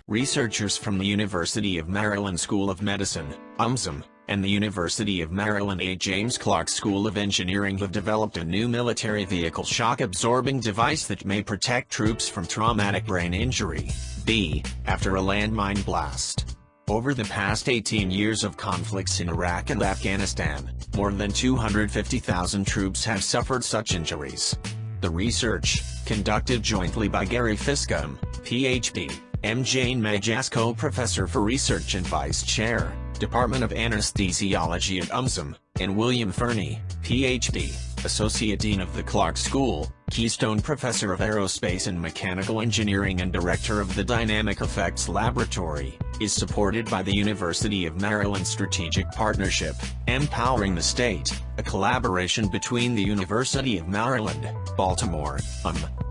Researchers from the University of Maryland School of Medicine, UMSM, and the University of Maryland A. James Clark School of Engineering have developed a new military vehicle shock-absorbing device that may protect troops from traumatic brain injury, B, after a landmine blast. Over the past 18 years of conflicts in Iraq and Afghanistan, more than 250,000 troops have suffered such injuries. The research, conducted jointly by Gary Fiscum, Ph.D., M. Jane Majasko Professor for Research and Vice Chair, Department of Anesthesiology at UMSM, and William Fernie, Ph.D., Associate Dean of the Clark School, Keystone Professor of Aerospace and Mechanical Engineering and Director of the Dynamic Effects Laboratory, is supported by the University of Maryland Strategic Partnership, Empowering the State, a collaboration between the University of Maryland, Baltimore,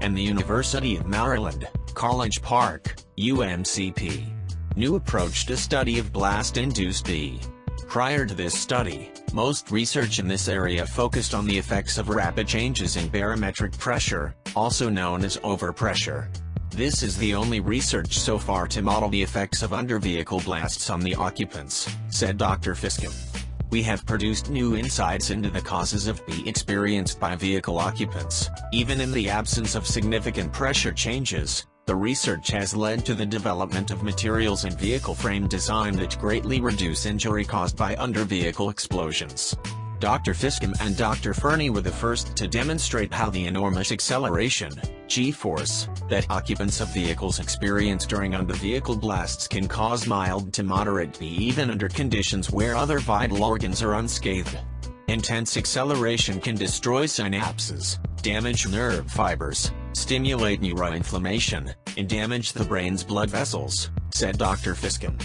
and the University of Maryland, College Park, UMCP. New approach to study of blast-induced B. Prior to this study, most research in this area focused on the effects of rapid changes in barometric pressure, also known as overpressure. This is the only research so far to model the effects of under-vehicle blasts on the occupants, said Dr. Fiscum. We have produced new insights into the causes of B experienced by vehicle occupants, even in the absence of significant pressure changes. The research has led to the development of materials in vehicle frame design that greatly reduce injury caused by under-vehicle explosions. Dr. Fiscum and Dr. Fernie were the first to demonstrate how the enormous acceleration, G-force, that occupants of vehicles experience during under-vehicle blasts can cause mild to moderate B even under conditions where other vital organs are unscathed. Intense acceleration can destroy synapses, damage nerve fibers, stimulate neuroinflammation, and damage the brain's blood vessels, said Dr. Fiscum.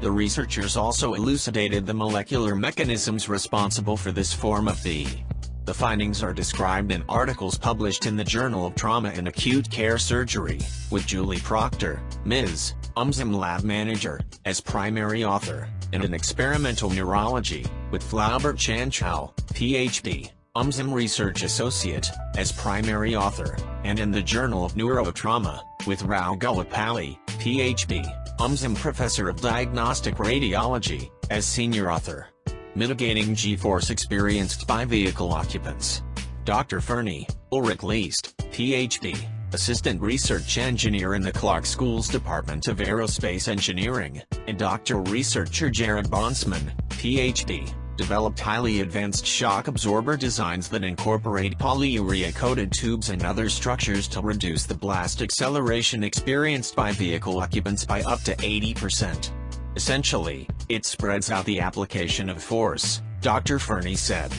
The researchers also elucidated the molecular mechanisms responsible for this form of B. The findings are described in articles published in the Journal of Trauma and Acute Care Surgery, with Julie Proctor, Ms., UMSM Lab Manager, as primary author, and in Experimental Neurology, with Flaubert Chanchow, Ph.D., UMSM Research Associate, as primary author, and in the Journal of Neurotrauma, with Rao Gulapalli, Ph.D., UMSM Professor of Diagnostic Radiology, as senior author. Mitigating G-force experienced by vehicle occupants. Dr. Fernie, Ulrich Leist, Ph.D., Assistant Research Engineer in the Clark School's Department of Aerospace Engineering, and Dr. Researcher Jared Bonsman, Ph.D., developed highly advanced shock absorber designs that incorporate polyurea-coated tubes and other structures to reduce the blast acceleration experienced by vehicle occupants by up to 80%. Essentially, it spreads out the application of force, Dr. Fernie said.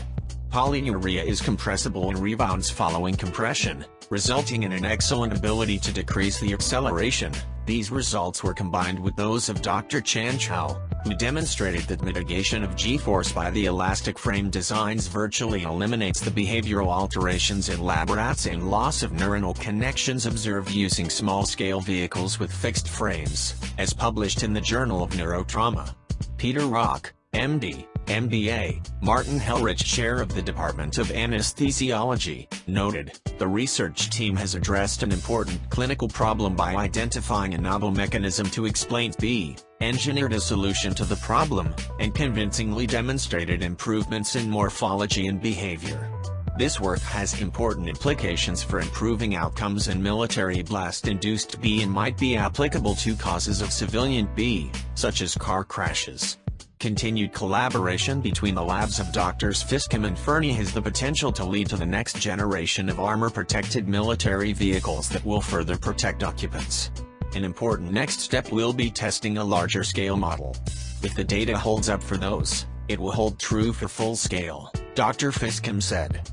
Polyurea is compressible and rebounds following compression, resulting in an excellent ability to decrease the acceleration. These results were combined with those of Dr. Chanchow, who demonstrated that mitigation of G-force by the elastic frame designs virtually eliminates the behavioral alterations in lab rats and loss of neuronal connections observed using small-scale vehicles with fixed frames, as published in the Journal of Neurotrauma. Peter Rock, MD, MBA, Martin Hellrich Chair of the Department of Anesthesiology, noted, the research team has addressed an important clinical problem by identifying a novel mechanism to explain B, engineered a solution to the problem, and convincingly demonstrated improvements in morphology and behavior. This work has important implications for improving outcomes in military blast-induced B and might be applicable to causes of civilian B, such as car crashes. Continued collaboration between the labs of Drs. Fiscum and Fernie has the potential to lead to the next generation of armor-protected military vehicles that will further protect occupants. An important next step will be testing a larger-scale model. If the data holds up for those, it will hold true for full-scale, Dr. Fiscum said.